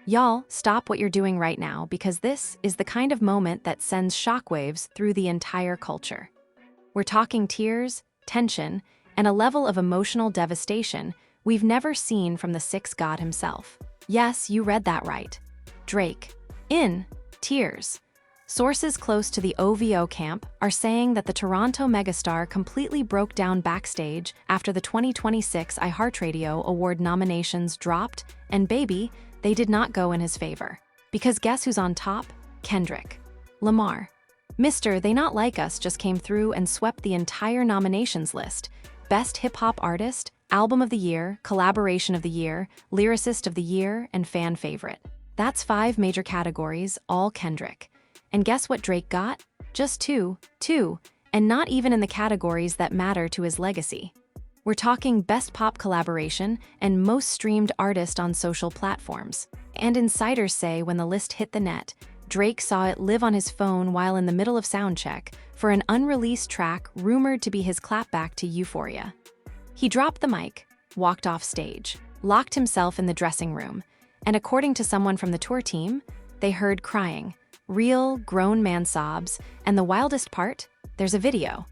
Y'all, stop what you're doing right now because this is the kind of moment that sends shockwaves through the entire culture. We're talking tears, tension, and a level of emotional devastation we've never seen from the Sixth God himself. Yes, you read that right. Drake. In tears. Sources close to the OVO camp are saying that the Toronto megastar completely broke down backstage after the 2026 iHeart Award nominations dropped, and baby, they did not go in his favor. Because guess who's on top? Kendrick Lamar. Mr. They Not Like Us just came through and swept the entire nominations list. Best Hip-Hop Artist, Album of the Year, Collaboration of the Year, Lyricist of the Year, and Fan Favorite. That's 5 major categories, all Kendrick. And guess what Drake got? Just two, and not even in the categories that matter to his legacy. We're talking Best Pop Collaboration and Most Streamed Artist on social platforms. And insiders say when the list hit the net, Drake saw it live on his phone while in the middle of soundcheck for an unreleased track rumored to be his clapback to Euphoria. He dropped the mic, walked off stage, locked himself in the dressing room, and according to someone from the tour team, they heard crying, real grown man sobs, and the wildest part, there's a video.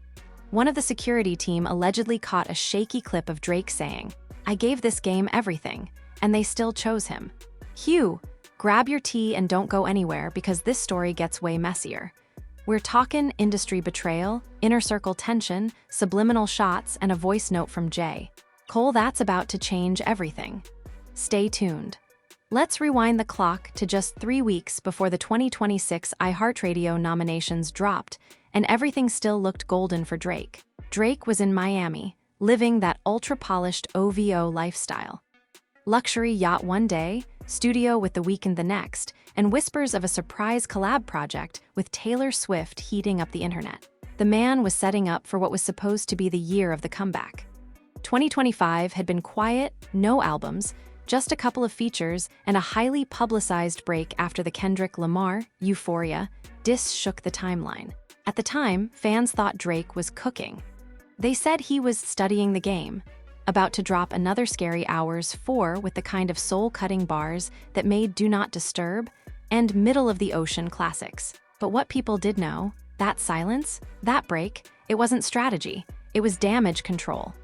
One of the security team allegedly caught a shaky clip of Drake saying, "I gave this game everything, and they still chose him." Hugh, grab your tea and don't go anywhere because this story gets way messier. We're talking industry betrayal, inner circle tension, subliminal shots, and a voice note from Jay Cole that's about to change everything. Stay tuned. Let's rewind the clock to just 3 weeks before the 2026 iHeart nominations dropped, and everything still looked golden for Drake. Drake was in Miami, living that ultra-polished OVO lifestyle. Luxury yacht one day, studio with The Weeknd the next, and whispers of a surprise collab project with Taylor Swift heating up the internet. The man was setting up for what was supposed to be the year of the comeback. 2025 had been quiet, no albums, just a couple of features and a highly publicized break after the Kendrick Lamar, Euphoria, diss shook the timeline. At the time, fans thought Drake was cooking. They said he was studying the game, about to drop another Scary Hours 4 with the kind of soul-cutting bars that made Do Not Disturb and middle-of-the-ocean classics. But what people did know, that silence, that break, it wasn't strategy, it was damage control.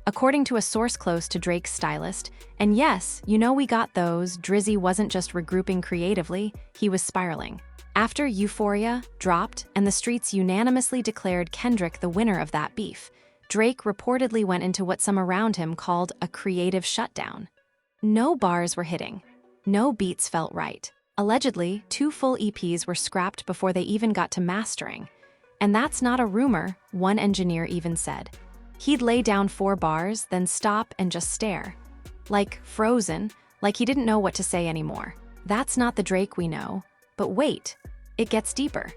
According to a source close to Drake's stylist, and yes, you know we got those, Drizzy wasn't just regrouping creatively, he was spiraling. After Euphoria dropped and the streets unanimously declared Kendrick the winner of that beef, Drake reportedly went into what some around him called a creative shutdown. No bars were hitting. No beats felt right. Allegedly, 2 full EPs were scrapped before they even got to mastering. And that's not a rumor, one engineer even said. He'd lay down 4 bars, then stop and just stare. Like frozen, like he didn't know what to say anymore. That's not the Drake we know. But wait, it gets deeper.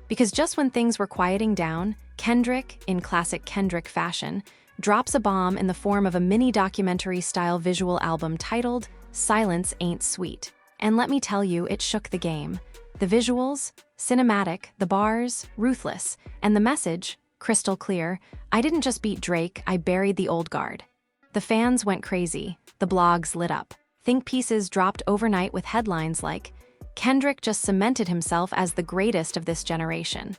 Because just when things were quieting down, Kendrick, in classic Kendrick fashion, drops a bomb in the form of a mini-documentary-style visual album titled Silence Ain't Sweet. And let me tell you, it shook the game. The visuals, cinematic, the bars, ruthless, and the message, crystal clear. I didn't just beat Drake, I buried the old guard. The fans went crazy, the blogs lit up. Think pieces dropped overnight with headlines like, Kendrick just cemented himself as the greatest of this generation.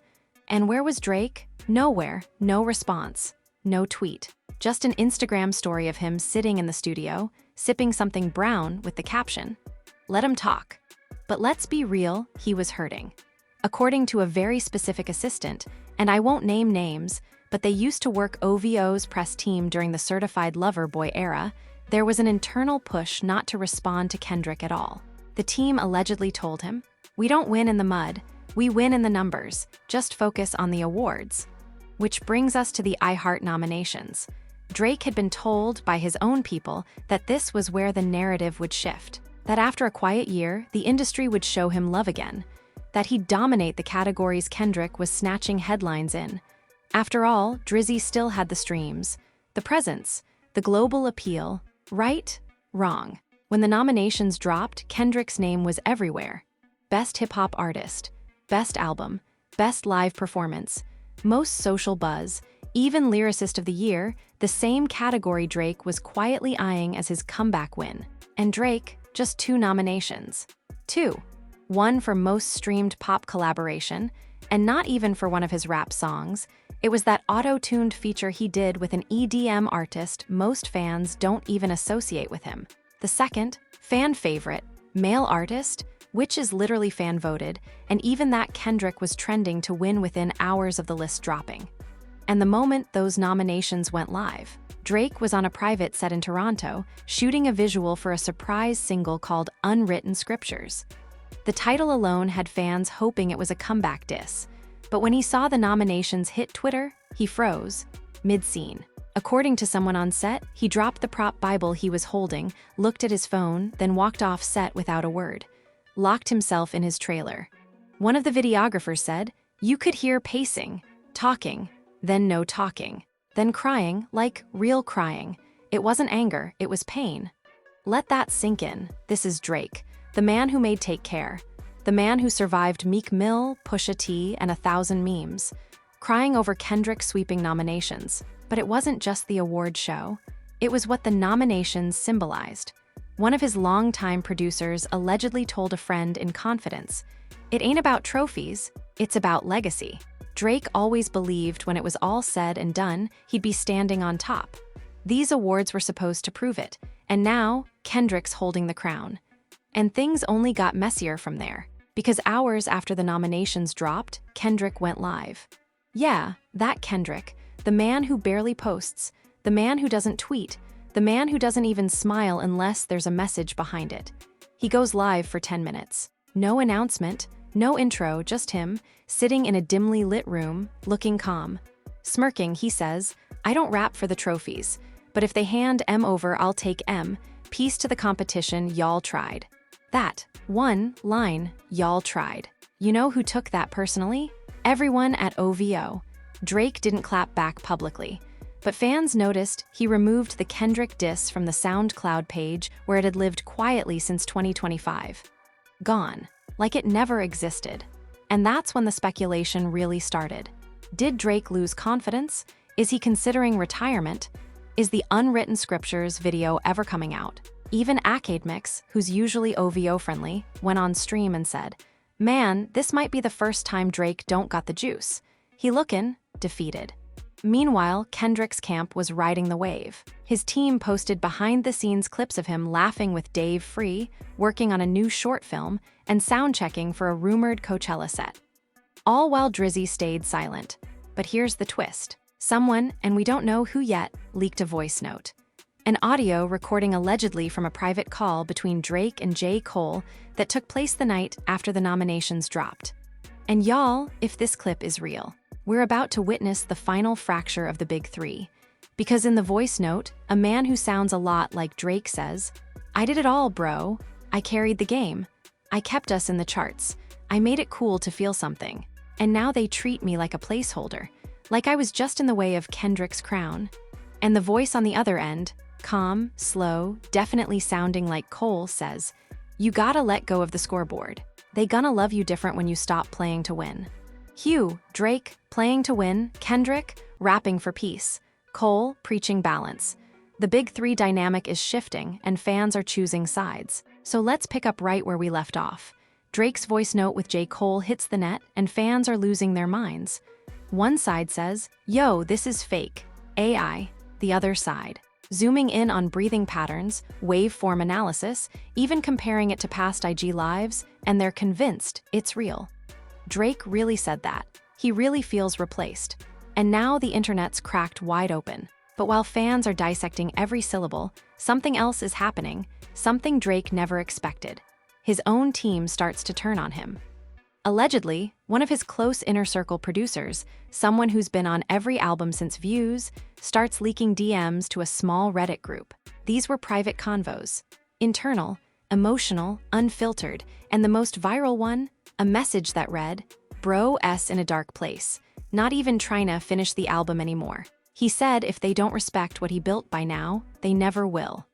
And where was Drake? Nowhere, no response, no tweet. Just an Instagram story of him sitting in the studio, sipping something brown with the caption, "Let him talk." But let's be real, he was hurting. According to a very specific assistant, and I won't name names, but they used to work OVO's press team during the Certified Lover Boy era, there was an internal push not to respond to Kendrick at all. The team allegedly told him, "We don't win in the mud, we win in the numbers, just focus on the awards." Which brings us to the iHeart nominations. Drake had been told by his own people that this was where the narrative would shift, that after a quiet year, the industry would show him love again, that he'd dominate the categories Kendrick was snatching headlines in. After all, Drizzy still had the streams, the presence, the global appeal, right, wrong. When the nominations dropped, Kendrick's name was everywhere. Best Hip-Hop Artist, Best Album, Best Live Performance, Most Social Buzz, even Lyricist of the Year, the same category Drake was quietly eyeing as his comeback win. And Drake, just 2 nominations. 2. One for most streamed pop collaboration, and not even for one of his rap songs. It was that auto-tuned feature he did with an EDM artist most fans don't even associate with him. The second, fan favorite, male artist, which is literally fan-voted, and even that Kendrick was trending to win within hours of the list dropping. And the moment those nominations went live, Drake was on a private set in Toronto, shooting a visual for a surprise single called Unwritten Scriptures. The title alone had fans hoping it was a comeback diss, but when he saw the nominations hit Twitter, he froze, mid-scene. According to someone on set, he dropped the prop Bible he was holding, looked at his phone, then walked off set without a word. Locked himself in his trailer. One of the videographers said, "You could hear pacing, talking, then no talking, then crying, like real crying. It wasn't anger, it was pain." Let that sink in. This is Drake, the man who made Take Care, the man who survived Meek Mill, Pusha T, and 1,000 memes, crying over Kendrick's sweeping nominations. But it wasn't just the award show. It was what the nominations symbolized. One of his longtime producers allegedly told a friend in confidence, "It ain't about trophies, it's about legacy." Drake always believed when it was all said and done, he'd be standing on top. These awards were supposed to prove it, and now Kendrick's holding the crown. And things only got messier from there, because hours after the nominations dropped, Kendrick went live. Yeah, that Kendrick, the man who barely posts, the man who doesn't tweet, the man who doesn't even smile unless there's a message behind it. He goes live for 10 minutes. No announcement, no intro, just him, sitting in a dimly lit room, looking calm. Smirking, he says, "I don't rap for the trophies, but if they hand M over, I'll take M. Peace to the competition, y'all tried." That one line, "y'all tried." You know who took that personally? Everyone at OVO. Drake didn't clap back publicly, but fans noticed he removed the Kendrick diss from the SoundCloud page where it had lived quietly since 2025. Gone, like it never existed. And that's when the speculation really started. Did Drake lose confidence? Is he considering retirement? Is the Unwritten Scriptures video ever coming out? Even Academix, who's usually OVO-friendly, went on stream and said, "Man, this might be the first time Drake don't got the juice. He lookin' defeated." Meanwhile, Kendrick's camp was riding the wave. His team posted behind-the-scenes clips of him laughing with Dave Free, working on a new short film, and sound-checking for a rumored Coachella set. All while Drizzy stayed silent. But here's the twist. Someone, and we don't know who yet, leaked a voice note. An audio recording allegedly from a private call between Drake and J. Cole that took place the night after the nominations dropped. And y'all, if this clip is real, we're about to witness the final fracture of the Big Three. Because in the voice note, a man who sounds a lot like Drake says, "I did it all, bro. I carried the game. I kept us in the charts. I made it cool to feel something. And now they treat me like a placeholder, like I was just in the way of Kendrick's crown." And the voice on the other end, calm, slow, definitely sounding like Cole, says, "You gotta let go of the scoreboard. They gonna love you different when you stop playing to win." Hugh, Drake, playing to win, Kendrick, rapping for peace, Cole, preaching balance. The Big Three dynamic is shifting, and fans are choosing sides. So let's pick up right where we left off. Drake's voice note with J. Cole hits the net, and fans are losing their minds. One side says, "Yo, this is fake, AI." The other side, zooming in on breathing patterns, waveform analysis, even comparing it to past IG lives, and they're convinced it's real. Drake really said that. He really feels replaced. And now the internet's cracked wide open. But while fans are dissecting every syllable, something else is happening, something Drake never expected. His own team starts to turn on him. Allegedly, one of his close inner circle producers, someone who's been on every album since Views, starts leaking DMs to a small Reddit group. These were private convos. Internal, emotional, unfiltered, and the most viral one, a message that read, "Bro S in a dark place, not even trying to finish the album anymore." He said if they don't respect what he built by now, they never will.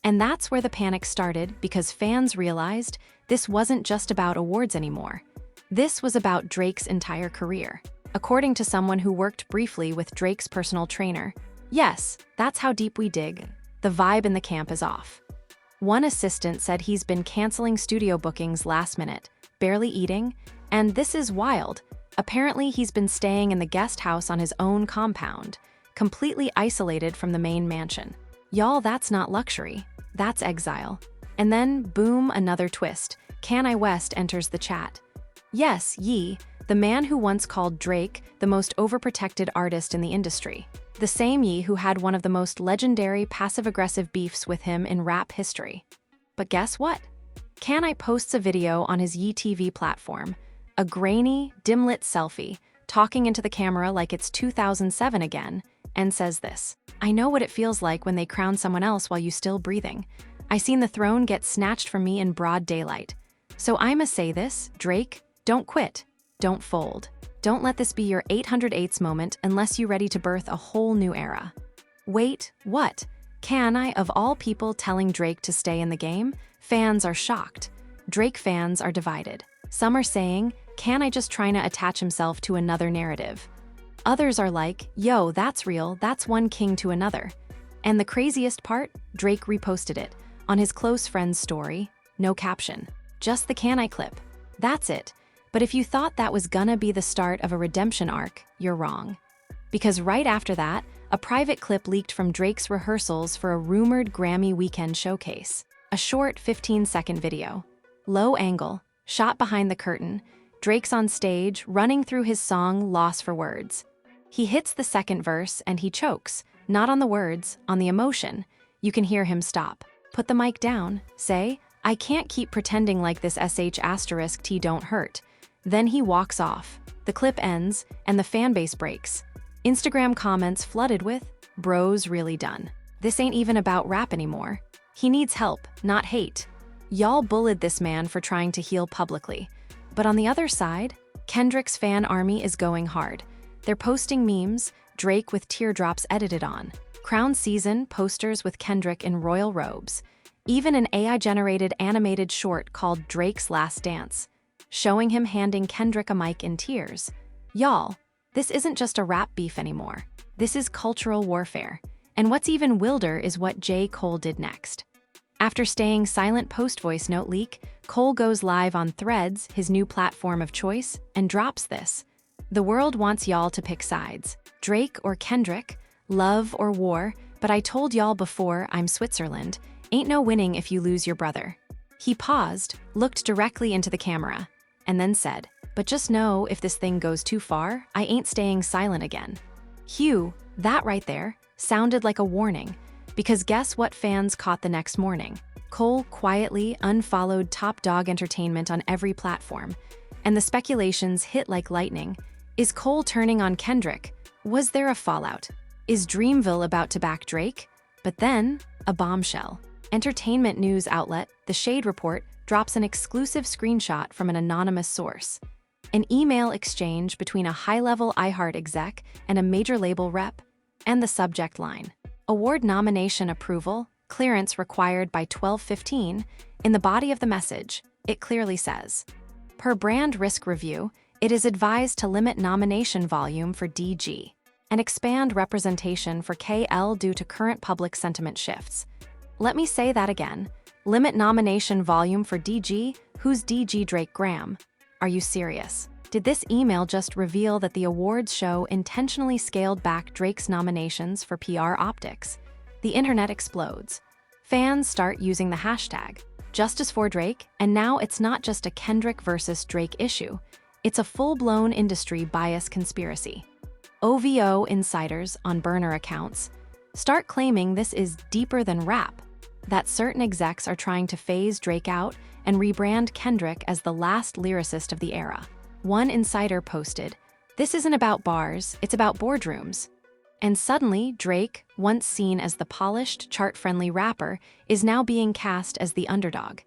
And that's where the panic started, because fans realized this wasn't just about awards anymore. This was about Drake's entire career. According to someone who worked briefly with Drake's personal trainer, yes, that's how deep we dig. The vibe in the camp is off. One assistant said he's been canceling studio bookings last minute, barely eating, and this is wild. Apparently, he's been staying in the guest house on his own compound, completely isolated from the main mansion. Y'all, that's not luxury, that's exile. And then, boom, another twist. Kanye West enters the chat. Yes, Ye, the man who once called Drake the most overprotected artist in the industry. The same Ye who had one of the most legendary passive-aggressive beefs with him in rap history. But guess what? Kanye posts a video on his Ye TV platform, a grainy, dim-lit selfie, talking into the camera like it's 2007 again, and says this: "I know what it feels like when they crown someone else while you still breathing. I seen the throne get snatched from me in broad daylight. So I'ma say this, Drake, don't quit, don't fold. Don't let this be your 808s moment unless you're ready to birth a whole new era." Wait, what? Kanye, of all people, telling Drake to stay in the game? Fans are shocked. Drake fans are divided. Some are saying, Kanye just trying to attach himself to another narrative. Others are like, yo, that's real, that's one king to another. And the craziest part, Drake reposted it on his close friend's story, no caption. Just the Kanye clip. That's it. But if you thought that was gonna be the start of a redemption arc, you're wrong. Because right after that, a private clip leaked from Drake's rehearsals for a rumored Grammy weekend showcase. A short 15-second video. Low angle, shot behind the curtain, Drake's on stage, running through his song Lost for Words. He hits the second verse and he chokes, not on the words, on the emotion. You can hear him stop. Put the mic down, say, "I can't keep pretending like this *T don't hurt." Then he walks off. The clip ends, and the fanbase breaks. Instagram comments flooded with, "Bro's really done. This ain't even about rap anymore. He needs help, not hate." Y'all bullied this man for trying to heal publicly. But on the other side, Kendrick's fan army is going hard. They're posting memes, Drake with teardrops edited on, crown season posters with Kendrick in royal robes, even an AI-generated animated short called Drake's Last Dance, showing him handing Kendrick a mic in tears. Y'all, this isn't just a rap beef anymore. This is cultural warfare. And what's even wilder is what J. Cole did next. After staying silent post-voice note leak, Cole goes live on Threads, his new platform of choice, and drops this: "The world wants y'all to pick sides. Drake or Kendrick, love or war, but I told y'all before I'm Switzerland. Ain't no winning if you lose your brother." He paused, looked directly into the camera, and then said, "But just know if this thing goes too far, I ain't staying silent again." Hugh, that right there, sounded like a warning, because guess what fans caught the next morning? Cole quietly unfollowed Top Dog Entertainment on every platform, and the speculations hit like lightning. Is Cole turning on Kendrick? Was there a fallout? Is Dreamville about to back Drake? But then, a bombshell. Entertainment news outlet, The Shade Report, drops an exclusive screenshot from an anonymous source. An email exchange between a high-level iHeart exec and a major label rep, and the subject line: "Award nomination approval, clearance required by 12/15, in the body of the message, it clearly says, "Per brand risk review, it is advised to limit nomination volume for DG and expand representation for KL due to current public sentiment shifts." Let me say that again. Limit nomination volume for DG? Who's DG Drake Graham? Are you serious? Did this email just reveal that the awards show intentionally scaled back Drake's nominations for PR optics? The internet explodes. Fans start using the hashtag Justice for Drake, and now it's not just a Kendrick versus Drake issue. It's a full-blown industry bias conspiracy. OVO insiders on burner accounts start claiming this is deeper than rap, that certain execs are trying to phase Drake out and rebrand Kendrick as the last lyricist of the era. One insider posted, "This isn't about bars, it's about boardrooms." And suddenly, Drake, once seen as the polished, chart-friendly rapper, is now being cast as the underdog.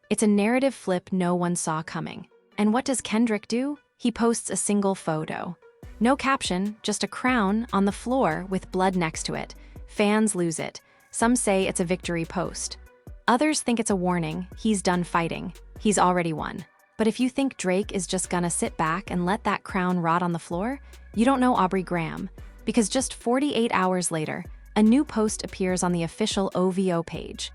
It's a narrative flip no one saw coming. And what does Kendrick do? He posts a single photo. No caption, just a crown on the floor with blood next to it. Fans lose it. Some say it's a victory post. Others think it's a warning, he's done fighting, he's already won. But if you think Drake is just gonna sit back and let that crown rot on the floor, you don't know Aubrey Graham, because just 48 hours later, a new post appears on the official OVO page.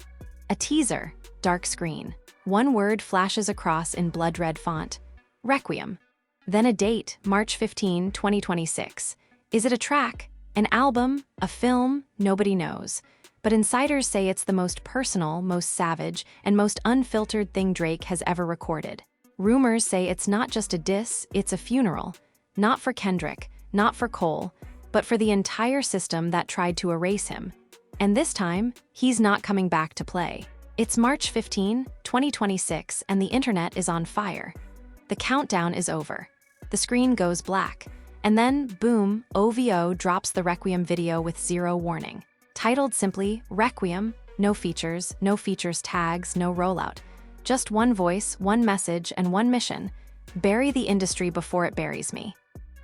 A teaser, dark screen. One word flashes across in blood red font: Requiem. Then a date, March 15, 2026. Is it a track? An album? A film? Nobody knows. But insiders say it's the most personal, most savage, and most unfiltered thing Drake has ever recorded. Rumors say it's not just a diss, it's a funeral. Not for Kendrick, not for Cole, but for the entire system that tried to erase him. And this time, he's not coming back to play. It's March 15, 2026, and the internet is on fire. The countdown is over. The screen goes black. And then, boom, OVO drops the Requiem video with zero warning. Titled simply, Requiem, no features tags, no rollout. Just one voice, one message, and one mission: bury the industry before it buries me.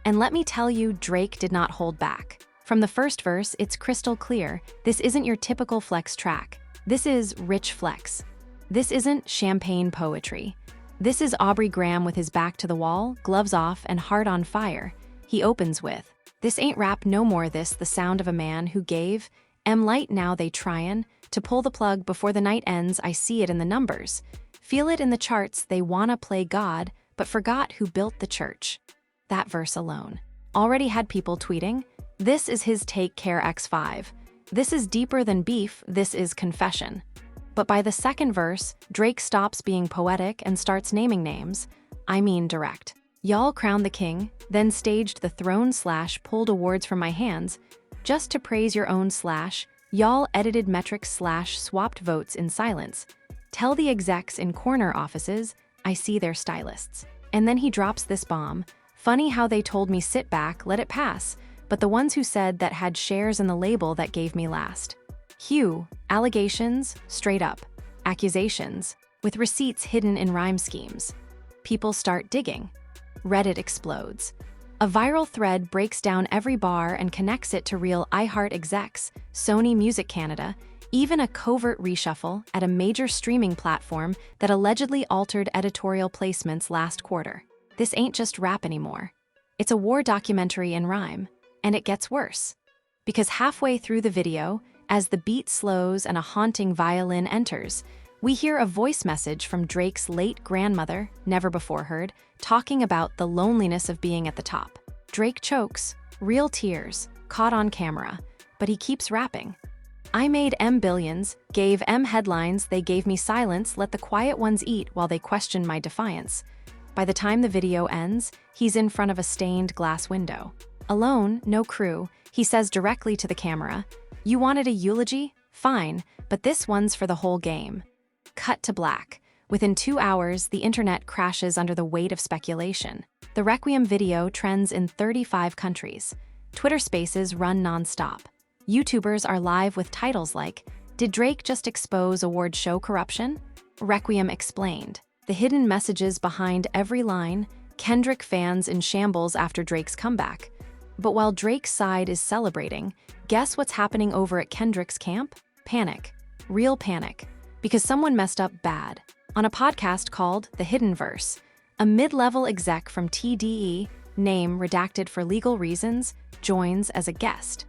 And let me tell you, Drake did not hold back. From the first verse, it's crystal clear. This isn't your typical flex track. This is rich flex. This isn't champagne poetry. This is Aubrey Graham with his back to the wall, gloves off, and heart on fire. He opens with, "This ain't rap no more, this the sound of a man who gave. Light now they tryin' to pull the plug before the night ends. I see it in the numbers. Feel it in the charts. They wanna play God, but forgot who built the church." That verse alone already had people tweeting, "This is his Take Care X5. This is deeper than beef, this is confession." But by the second verse, Drake stops being poetic and starts naming names. I mean direct. "Y'all crowned the king, then staged the throne / pulled awards from my hands, just to praise your own / y'all edited metrics / swapped votes in silence. Tell the execs in corner offices, I see their stylists." And then he drops this bomb. "Funny how they told me sit back, let it pass, but the ones who said that had shares in the label that gave me last." Hugh, allegations, straight up. Accusations, with receipts hidden in rhyme schemes. People start digging. Reddit explodes. A viral thread breaks down every bar and connects it to real iHeart execs, Sony Music Canada, even a covert reshuffle at a major streaming platform that allegedly altered editorial placements last quarter. This ain't just rap anymore. It's a war documentary in rhyme, and it gets worse. Because halfway through the video, as the beat slows and a haunting violin enters, we hear a voice message from Drake's late grandmother, never before heard, talking about the loneliness of being at the top. Drake chokes, real tears, caught on camera, but he keeps rapping. "I made billions, gave headlines, they gave me silence, let the quiet ones eat while they question my defiance." By the time the video ends, he's in front of a stained glass window. Alone, no crew, he says directly to the camera, "You wanted a eulogy? Fine, but this one's for the whole game." Cut to black. Within 2 hours, the internet crashes under the weight of speculation. The Requiem video trends in 35 countries. Twitter Spaces run nonstop. YouTubers are live with titles like, "Did Drake just expose award show corruption?" Requiem explained. The hidden messages behind every line, Kendrick fans in shambles after Drake's comeback. But while Drake's side is celebrating, guess what's happening over at Kendrick's camp? Panic. Real panic. Because someone messed up bad. On a podcast called The Hidden Verse, a mid-level exec from TDE, name redacted for legal reasons, joins as a guest.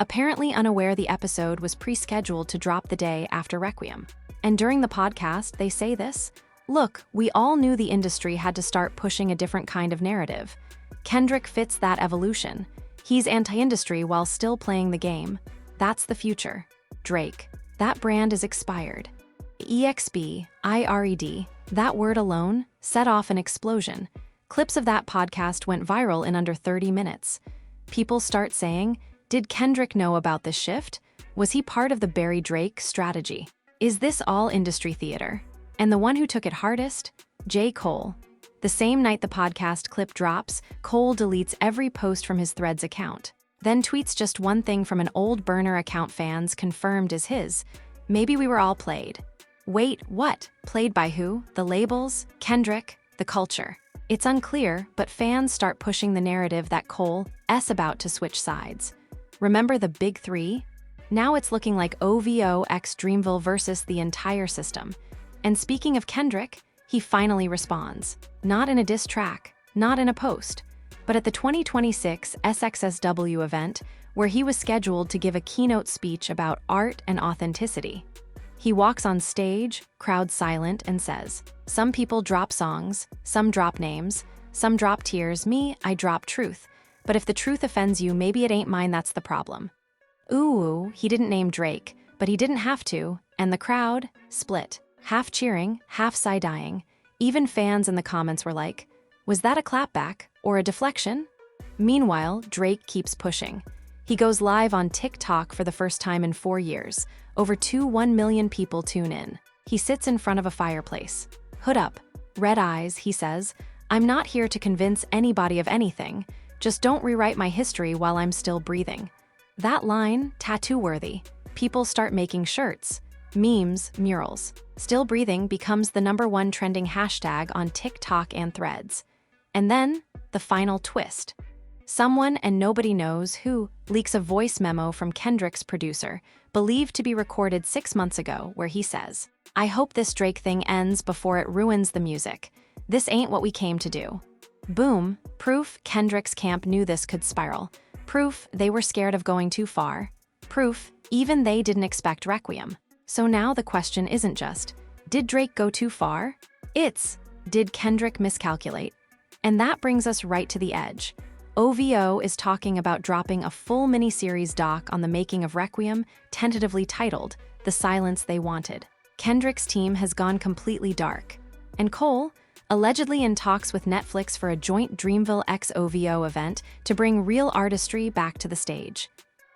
Apparently unaware the episode was pre-scheduled to drop the day after Requiem. And during the podcast, they say this: "Look, we all knew the industry had to start pushing a different kind of narrative. Kendrick fits that evolution. He's anti-industry while still playing the game. That's the future. Drake. That brand is expired." EXB, IRED, that word alone set off an explosion. Clips of that podcast went viral in under 30 minutes. People start saying, did Kendrick know about this shift? Was he part of the Bury Drake strategy? Is this all industry theater? And the one who took it hardest? J. Cole. The same night the podcast clip drops, Cole deletes every post from his Threads account. Then tweets just one thing from an old burner account fans confirmed is his. "Maybe we were all played." Wait, what? Played by who? The labels? Kendrick? The culture? It's unclear, but fans start pushing the narrative that Cole's about to switch sides. Remember the big three? Now it's looking like OVO x Dreamville versus the entire system. And speaking of Kendrick, he finally responds. Not in a diss track, not in a post, but at the 2026 SXSW event, where he was scheduled to give a keynote speech about art and authenticity. He walks on stage, crowd silent, and says, "Some people drop songs, some drop names, some drop tears, me, I drop truth. But if the truth offends you, maybe it ain't mine that's the problem." Ooh, he didn't name Drake, but he didn't have to, and the crowd split, half cheering, half side-eyeing. Even fans in the comments were like, was that a clapback or a deflection? Meanwhile, Drake keeps pushing. He goes live on TikTok for the first time in 4 years. Over 1 million people tune in. He sits in front of a fireplace. Hood up, red eyes, he says, "I'm not here to convince anybody of anything. Just don't rewrite my history while I'm still breathing." That line, tattoo-worthy. People start making shirts, memes, murals. Still breathing becomes the #1 trending hashtag on TikTok and Threads. And then, the final twist. Someone, and nobody knows who, leaks a voice memo from Kendrick's producer, believed to be recorded 6 months ago, where he says, "I hope this Drake thing ends before it ruins the music. This ain't what we came to do." Boom, proof Kendrick's camp knew this could spiral. Proof they were scared of going too far. Proof even they didn't expect Requiem. So now the question isn't just, did Drake go too far? It's, did Kendrick miscalculate? And that brings us right to the edge. OVO is talking about dropping a full miniseries doc on the making of Requiem, tentatively titled The Silence They Wanted. Kendrick's team has gone completely dark. And Cole, allegedly in talks with Netflix for a joint Dreamville x OVO event to bring real artistry back to the stage.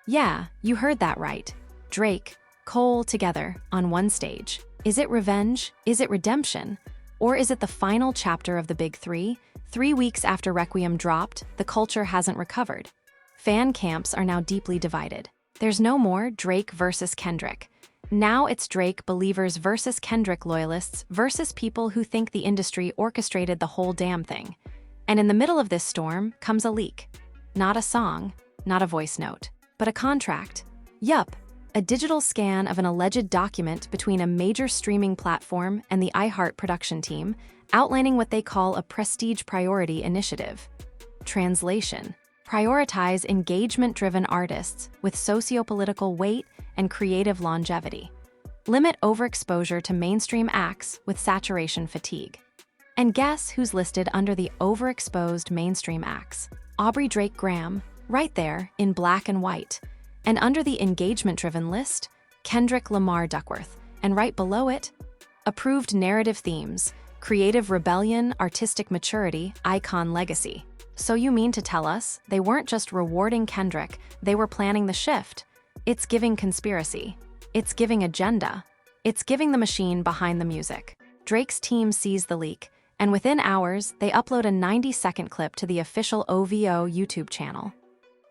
Yeah, you heard that right. Drake, Cole together on one stage. Is it revenge? Is it redemption? Or is it the final chapter of the Big Three? 3 weeks after Requiem dropped, the culture hasn't recovered. Fan camps are now deeply divided. There's no more Drake versus Kendrick. Now it's Drake believers versus Kendrick loyalists versus people who think the industry orchestrated the whole damn thing. And in the middle of this storm comes a leak. Not a song, not a voice note, but a contract. Yup, a digital scan of an alleged document between a major streaming platform and the iHeart production team, outlining what they call a prestige priority initiative. Translation: prioritize engagement-driven artists with sociopolitical weight and creative longevity. Limit overexposure to mainstream acts with saturation fatigue. And guess who's listed under the overexposed mainstream acts? Aubrey Drake Graham, right there in black and white. And under the engagement-driven list, Kendrick Lamar Duckworth. And right below it, approved narrative themes, creative rebellion, artistic maturity, icon legacy. So you mean to tell us they weren't just rewarding Kendrick, they were planning the shift? It's giving conspiracy. It's giving agenda. It's giving the machine behind the music. Drake's team sees the leak, and within hours, they upload a 90-second clip to the official OVO YouTube channel.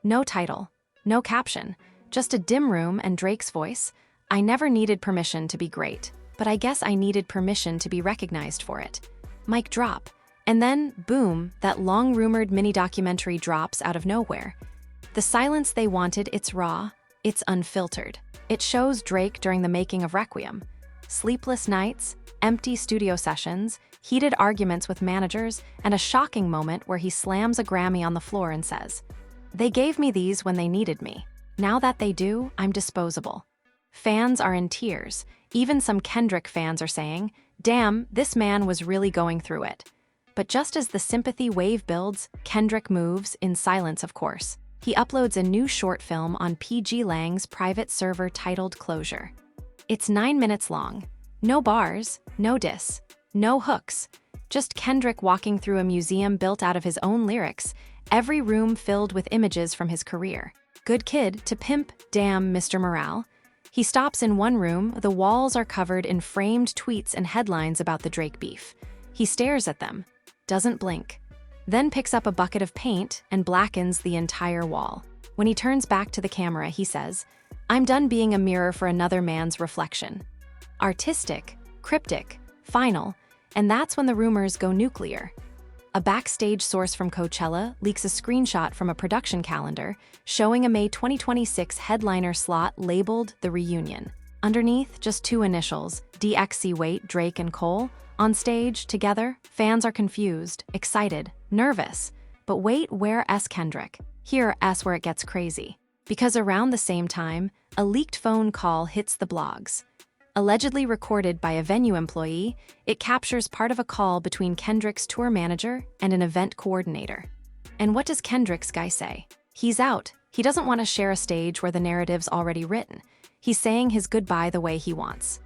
No title, no caption, just a dim room and Drake's voice. "I never needed permission to be great, but I guess I needed permission to be recognized for it." Mic drop. And then, boom, that long-rumored mini-documentary drops out of nowhere. The Silence They Wanted, it's raw, it's unfiltered. It shows Drake during the making of Requiem. Sleepless nights, empty studio sessions, heated arguments with managers, and a shocking moment where he slams a Grammy on the floor and says, "They gave me these when they needed me. Now that they do, I'm disposable." Fans are in tears. Even some Kendrick fans are saying, "Damn, this man was really going through it." But just as the sympathy wave builds, Kendrick moves, in silence of course. He uploads a new short film on PG Lang's private server titled Closure. It's 9 minutes long. No bars, no diss, no hooks. Just Kendrick walking through a museum built out of his own lyrics, every room filled with images from his career. Good kid to pimp, damn Mr. Morale. He stops in one room, the walls are covered in framed tweets and headlines about the Drake beef. He stares at them, doesn't blink, then picks up a bucket of paint and blackens the entire wall. When he turns back to the camera, he says, "I'm done being a mirror for another man's reflection." Artistic, cryptic, final, and that's when the rumors go nuclear. A backstage source from Coachella leaks a screenshot from a production calendar showing a May 2026 headliner slot labeled The Reunion. Underneath, just 2 initials, DXC. Wait, Drake and Cole. On stage, together, fans are confused, excited, nervous. But wait, where S. Kendrick? Here S where it gets crazy. Because around the same time, a leaked phone call hits the blogs. Allegedly recorded by a venue employee, it captures part of a call between Kendrick's tour manager and an event coordinator. And what does Kendrick's guy say? He's out. He doesn't want to share a stage where the narrative's already written. He's saying his goodbye the way he wants.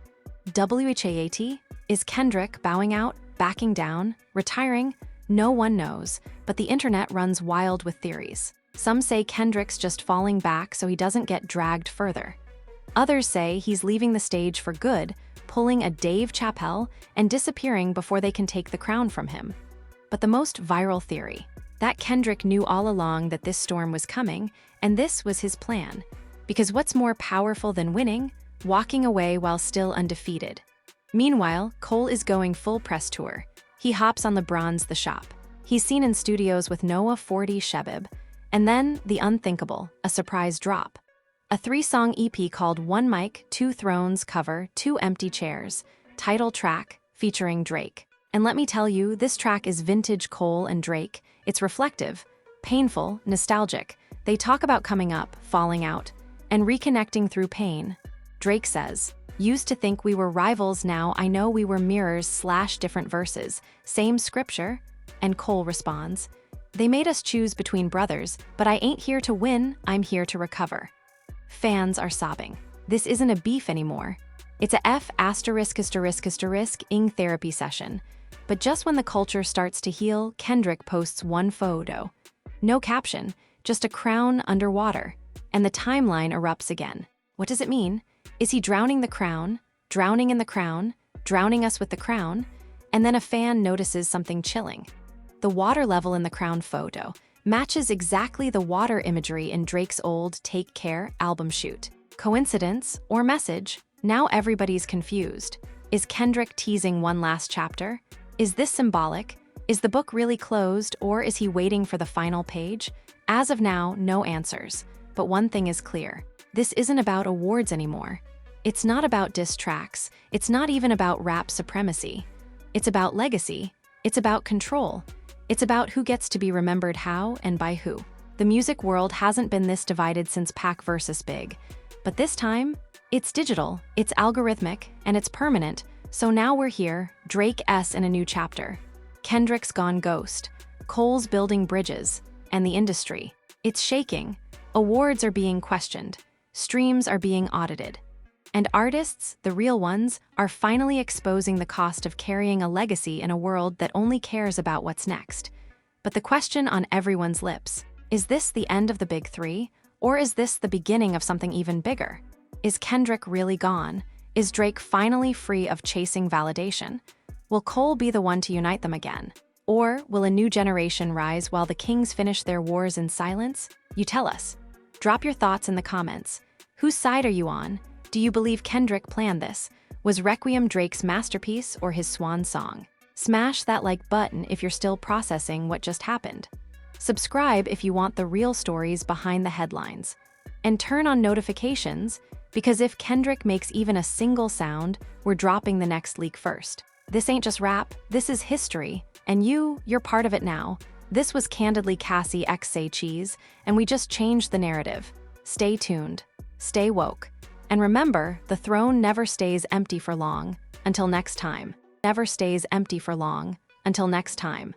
WHAT? Is Kendrick bowing out, backing down, retiring? No one knows, but the internet runs wild with theories. Some say Kendrick's just falling back so he doesn't get dragged further. Others say he's leaving the stage for good, pulling a Dave Chappelle and disappearing before they can take the crown from him. But the most viral theory, that Kendrick knew all along that this storm was coming, and this was his plan. Because what's more powerful than winning? Walking away while still undefeated. Meanwhile, Cole is going full press tour. He hops on LeBron's The Shop. He's seen in studios with Noah 40 Shebib. And then, the unthinkable, a surprise drop. A 3-song EP called One Mic, Two Thrones cover, Two Empty Chairs, title track featuring Drake. And let me tell you, this track is vintage Cole and Drake. It's reflective, painful, nostalgic. They talk about coming up, falling out, and reconnecting through pain. Drake says, "Used to think we were rivals, now I know we were mirrors/different verses, same scripture." And Cole responds, "They made us choose between brothers, but I ain't here to win, I'm here to recover." Fans are sobbing. This isn't a beef anymore. It's a F*******ing therapy session. But just when the culture starts to heal, Kendrick posts one photo. No caption, just a crown underwater. And the timeline erupts again. What does it mean? Is he drowning the crown? Drowning in the crown? Drowning us with the crown? And then a fan notices something chilling. The water level in the crown photo matches exactly the water imagery in Drake's old Take Care album shoot. Coincidence or message? Now everybody's confused. Is Kendrick teasing one last chapter? Is this symbolic? Is the book really closed, or is he waiting for the final page? As of now, no answers. But one thing is clear. This isn't about awards anymore. It's not about diss tracks. It's not even about rap supremacy. It's about legacy. It's about control. It's about who gets to be remembered how and by who. The music world hasn't been this divided since Pac versus Big. But this time, it's digital, it's algorithmic, and it's permanent. So now we're here, Drake S in a new chapter. Kendrick's gone ghost. Cole's building bridges. And the industry. It's shaking. Awards are being questioned. Streams are being audited. And artists, the real ones, are finally exposing the cost of carrying a legacy in a world that only cares about what's next. But the question on everyone's lips, is this the end of the big three? Or is this the beginning of something even bigger? Is Kendrick really gone? Is Drake finally free of chasing validation? Will Cole be the one to unite them again? Or will a new generation rise while the kings finish their wars in silence? You tell us. Drop your thoughts in the comments. Whose side are you on? Do you believe Kendrick planned this? Was Requiem Drake's masterpiece or his swan song? Smash that like button if you're still processing what just happened. Subscribe if you want the real stories behind the headlines. And turn on notifications, because if Kendrick makes even a single sound, we're dropping the next leak first. This ain't just rap, this is history. And you're part of it now. This was Candidly Cassie x Say Cheese, and we just changed the narrative. Stay tuned. Stay woke. And remember, the throne never stays empty for long. Until next time. Never stays empty for long. Until next time.